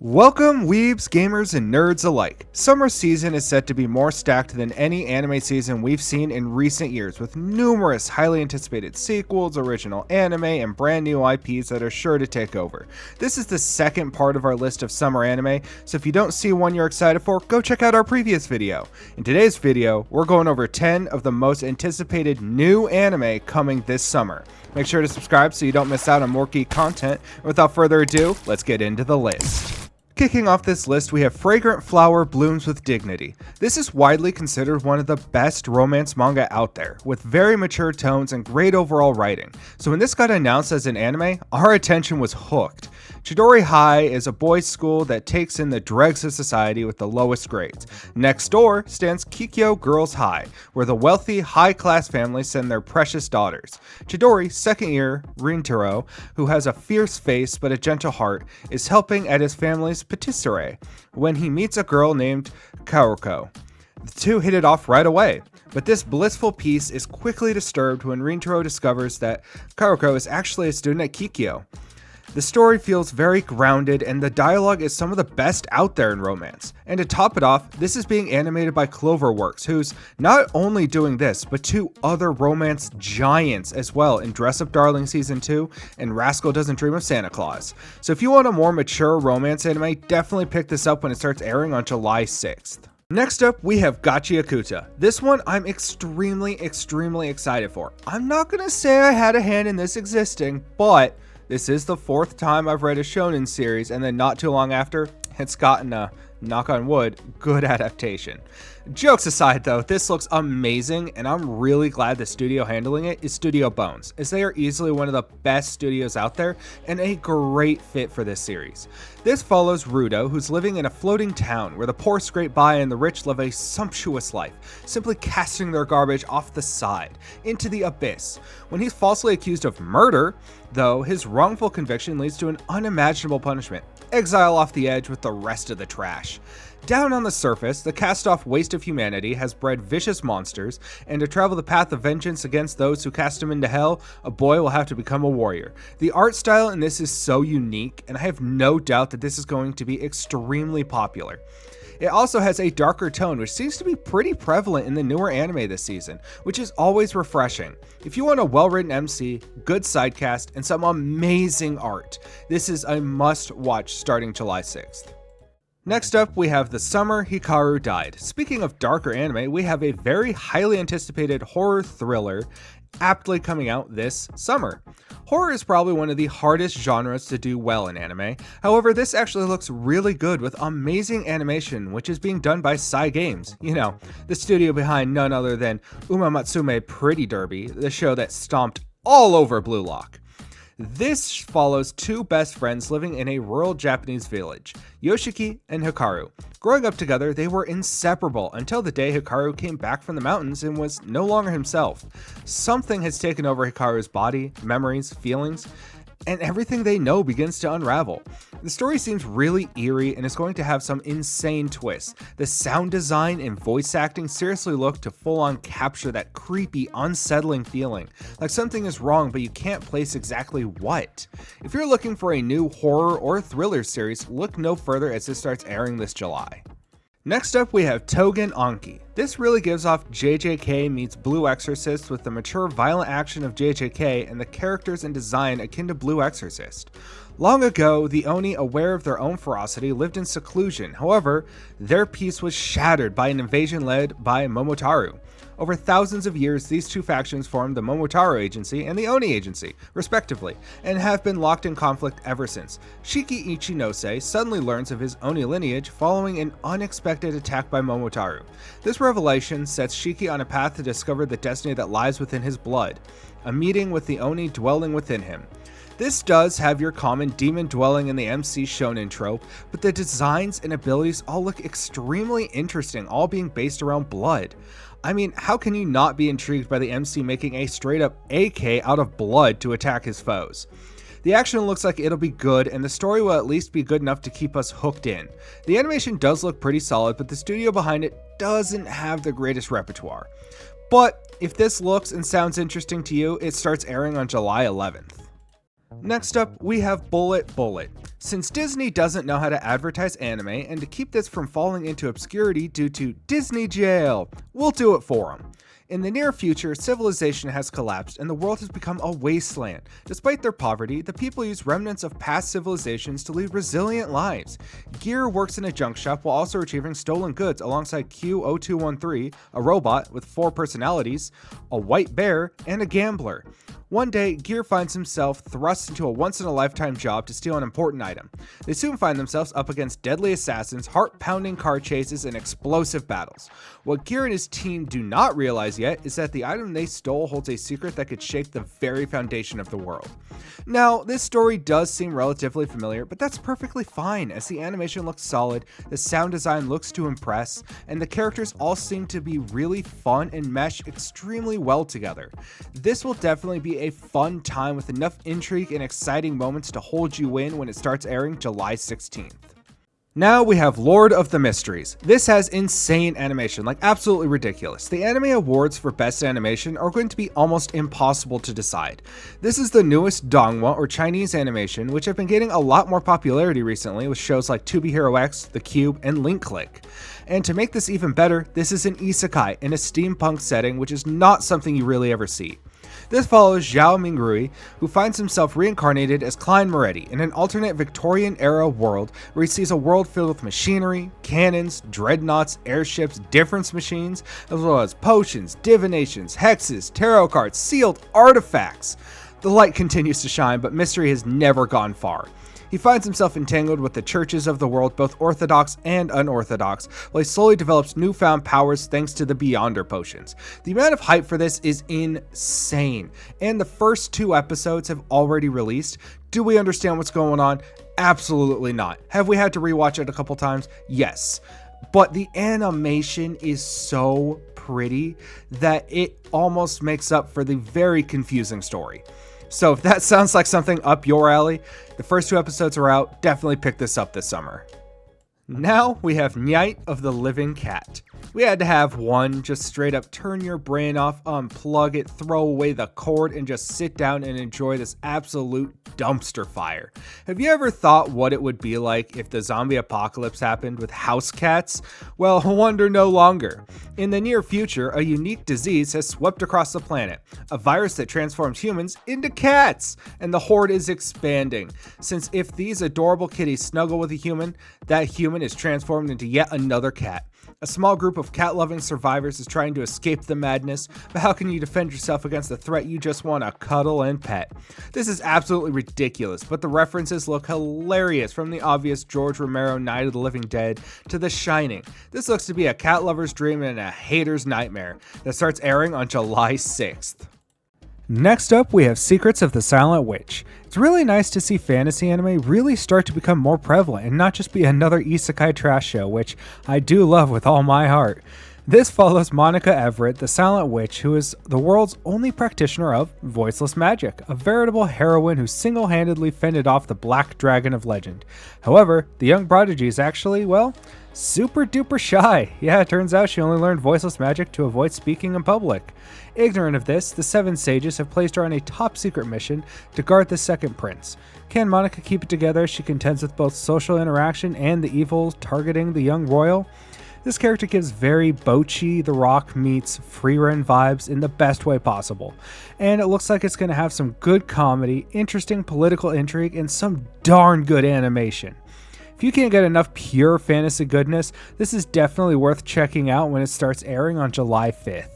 Welcome, weebs, gamers, and nerds alike. Summer season is set to be more stacked than any anime season we've seen in recent years, with numerous highly anticipated sequels, original anime, and brand new IPs that are sure to take over. This is the second part of our list of summer anime, so if you don't see one you're excited for, go check out our previous video. In today's video, we're going over 10 of the most anticipated new anime coming this summer. Make sure to subscribe so you don't miss out on more geek content, and without further ado, let's get into the list. Kicking off this list, we have Fragrant Flower Blooms with Dignity. This is widely considered one of the best romance manga out there, with very mature tones and great overall writing. So when this got announced as an anime, our attention was hooked. Chidori High is a boys' school that takes in the dregs of society with the lowest grades. Next door stands Kikyo Girls High, where the wealthy, high-class families send their precious daughters. Chidori's second year, Rintaro, who has a fierce face but a gentle heart, is helping at his family's patisserie when he meets a girl named Kaoruko. The two hit it off right away, but this blissful peace is quickly disturbed when Rintaro discovers that Kaoruko is actually a student at Kikyo. The story feels very grounded, and the dialogue is some of the best out there in romance. And to top it off, this is being animated by Cloverworks, who's not only doing this, but two other romance giants as well in Dress Up Darling Season 2 and Rascal Doesn't Dream of Santa Claus. So if you want a more mature romance anime, definitely pick this up when it starts airing on July 6th. Next up, we have Gachi Akuta. This one I'm extremely excited for. I'm not gonna say I had a hand in this existing, but this is the fourth time I've read a shonen series, and then not too long after, it's gotten a, knock on wood, good adaptation. Jokes aside though, this looks amazing, and I'm really glad the studio handling it is Studio Bones, as they are easily one of the best studios out there, and a great fit for this series. This follows Rudo, who's living in a floating town where the poor scrape by and the rich live a sumptuous life, simply casting their garbage off the side, into the abyss. When he's falsely accused of murder, though, his wrongful conviction leads to an unimaginable punishment: exile off the edge with the rest of the trash. Down on the surface, the cast-off waste of humanity has bred vicious monsters, and to travel the path of vengeance against those who cast him into hell, a boy will have to become a warrior. The art style in this is so unique, and I have no doubt that this is going to be extremely popular. It also has a darker tone, which seems to be pretty prevalent in the newer anime this season, which is always refreshing. If you want a well-written MC, good sidecast, and some amazing art, this is a must-watch starting July 6th. Next up, we have The Summer Hikaru Died. Speaking of darker anime, we have a very highly anticipated horror thriller aptly coming out this summer. Horror is probably one of the hardest genres to do well in anime. However, this actually looks really good with amazing animation, which is being done by Sai Games. You know, the studio behind none other than Umamatsume Pretty Derby, the show that stomped all over Blue Lock. This follows two best friends living in a rural Japanese village, Yoshiki and Hikaru. Growing up together, they were inseparable until the day Hikaru came back from the mountains and was no longer himself. Something has taken over Hikaru's body, memories, feelings, and everything they know begins to unravel. The story seems really eerie and is going to have some insane twists. The sound design and voice acting seriously look to full-on capture that creepy, unsettling feeling, like something is wrong but you can't place exactly what. If you're looking for a new horror or thriller series, look no further as this starts airing this July. Next up, we have Tougen Anki. This really gives off JJK meets Blue Exorcist with the mature violent action of JJK and the characters and design akin to Blue Exorcist. Long ago, the Oni, aware of their own ferocity, lived in seclusion. However, their peace was shattered by an invasion led by Momotaru. Over thousands of years, these two factions formed the Momotaru Agency and the Oni Agency, respectively, and have been locked in conflict ever since. Shiki Ichinose suddenly learns of his Oni lineage following an unexpected attack by Momotaru. This revelation sets Shiki on a path to discover the destiny that lies within his blood, a meeting with the Oni dwelling within him. This does have your common demon dwelling in the MC shonen trope, but the designs and abilities all look extremely interesting, all being based around blood. I mean, how can you not be intrigued by the MC making a straight up AK out of blood to attack his foes? The action looks like it'll be good, and the story will at least be good enough to keep us hooked in. The animation does look pretty solid, but the studio behind it doesn't have the greatest repertoire. But if this looks and sounds interesting to you, it starts airing on July 11th. Next up, we have Bullet Bullet. Since Disney doesn't know how to advertise anime, and to keep this from falling into obscurity due to Disney jail, we'll do it for them. In the near future, civilization has collapsed and the world has become a wasteland. Despite their poverty, the people use remnants of past civilizations to lead resilient lives. Gear works in a junk shop while also retrieving stolen goods alongside Q0213, a robot with 4 personalities, a white bear, and a gambler. One day, Gear finds himself thrust into a once-in-a-lifetime job to steal an important item. They soon find themselves up against deadly assassins, heart-pounding car chases, and explosive battles. What Gear and his team do not realize yet is that the item they stole holds a secret that could shake the very foundation of the world. Now, this story does seem relatively familiar, but that's perfectly fine, as the animation looks solid, the sound design looks to impress, and the characters all seem to be really fun and mesh extremely well together. This will definitely be a fun time with enough intrigue and exciting moments to hold you in when it starts airing July 16th. Now we have Lord of the Mysteries. This has insane animation, like absolutely ridiculous. The anime awards for best animation are going to be almost impossible to decide. This is the newest donghua or Chinese animation, which have been getting a lot more popularity recently with shows like To Be Hero X, The Cube, and Link Click. And to make this even better, this is an isekai in a steampunk setting, which is not something you really ever see. This follows Zhao Mingrui, who finds himself reincarnated as Klein Moretti in an alternate Victorian-era world where he sees a world filled with machinery, cannons, dreadnoughts, airships, difference machines, as well as potions, divinations, hexes, tarot cards, sealed artifacts. The light continues to shine, but mystery has never gone far. He finds himself entangled with the churches of the world, both orthodox and unorthodox, while he slowly develops newfound powers thanks to the Beyonder potions. The amount of hype for this is insane, and the first 2 episodes have already released. Do we understand what's going on? Absolutely not. Have we had to rewatch it a couple times? Yes. But the animation is so pretty that it almost makes up for the very confusing story. So if that sounds like something up your alley, the first 2 episodes are out. Definitely pick this up this summer. Now we have Night of the Living Cat. We had to have one, just straight up turn your brain off, unplug it, throw away the cord, and just sit down and enjoy this absolute dumpster fire. Have you ever thought what it would be like if the zombie apocalypse happened with house cats? Well, wonder no longer. In the near future, a unique disease has swept across the planet, a virus that transforms humans into cats, and the horde is expanding. Since if these adorable kitties snuggle with a human, that human is transformed into yet another cat. A small group of cat-loving survivors is trying to escape the madness, but how can you defend yourself against the threat you just want to cuddle and pet? This is absolutely ridiculous, but the references look hilarious, from the obvious George Romero Night of the Living Dead to The Shining. This looks to be a cat lover's dream and a hater's nightmare that starts airing on July 6th. Next up, we have Secrets of the Silent Witch. It's really nice to see fantasy anime really start to become more prevalent and not just be another isekai trash show, which I do love with all my heart. This follows Monica Everett, the Silent Witch, who is the world's only practitioner of voiceless magic, a veritable heroine who single-handedly fended off the Black Dragon of legend. However, the young prodigy is actually, well, super duper shy. Yeah, it turns out she only learned voiceless magic to avoid speaking in public. Ignorant of this, the 7 sages have placed her on a top secret mission to guard the second prince. Can Monica keep it together as she contends with both social interaction and the evil targeting the young royal? This character gives very Bochi the Rock meets Freerun vibes in the best way possible, and it looks like it's going to have some good comedy, interesting political intrigue, and some darn good animation. If you can't get enough pure fantasy goodness, this is definitely worth checking out when it starts airing on July 5th.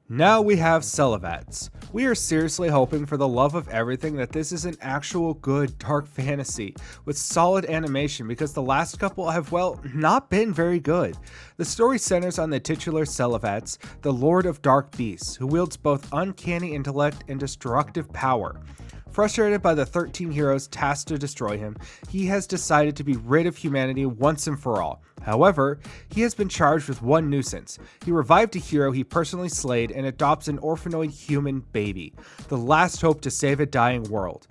Now we have Celovats. We are seriously hoping for the love of everything that this is an actual good dark fantasy with solid animation, because the last couple have, well, not been very good. The story centers on the titular Celovats, the Lord of Dark Beasts, who wields both uncanny intellect and destructive power. Frustrated by the 13 heroes tasked to destroy him, he has decided to be rid of humanity once and for all. However, he has been charged with one nuisance. He revived a hero he personally slayed and adopts an orphanoid human baby, the last hope to save a dying world.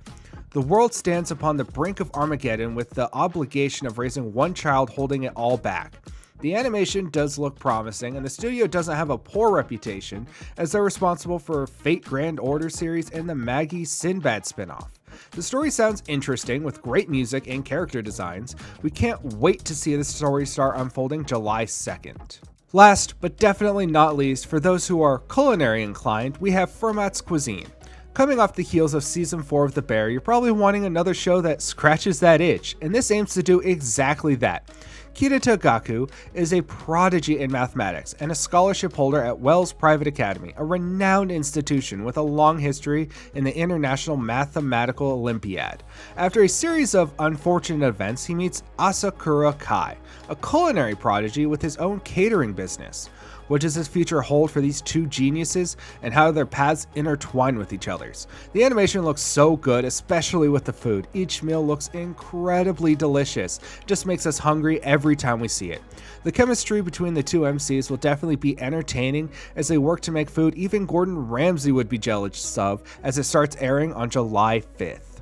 The world stands upon the brink of Armageddon with the obligation of raising one child holding it all back. The animation does look promising, and the studio doesn't have a poor reputation, as they're responsible for Fate Grand Order series and the Maggie Sinbad spinoff. The story sounds interesting with great music and character designs. We can't wait to see the story start unfolding July 2nd. Last, but definitely not least, for those who are culinary inclined, we have Fermat's Cuisine. Coming off the heels of Season 4 of The Bear, you're probably wanting another show that scratches that itch, and this aims to do exactly that. Kirita Gaku is a prodigy in mathematics and a scholarship holder at Wells Private Academy, a renowned institution with a long history in the International Mathematical Olympiad. After a series of unfortunate events, he meets Asakura Kai, a culinary prodigy with his own catering business. What does his future hold for these two geniuses, and how their paths intertwine with each other's? The animation looks so good, especially with the food. Each meal looks incredibly delicious. It just makes us hungry every time we see it. The chemistry between the two MCs will definitely be entertaining as they work to make food even Gordon Ramsay would be jealous of as it starts airing on July 5th.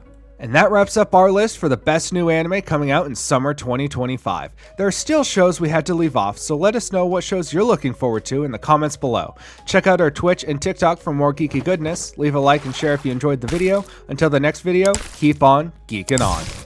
And that wraps up our list for the best new anime coming out in summer 2025. There are still shows we had to leave off, so let us know what shows you're looking forward to in the comments below. Check out our Twitch and TikTok for more geeky goodness. Leave a like and share if you enjoyed the video. Until the next video, keep on geeking on.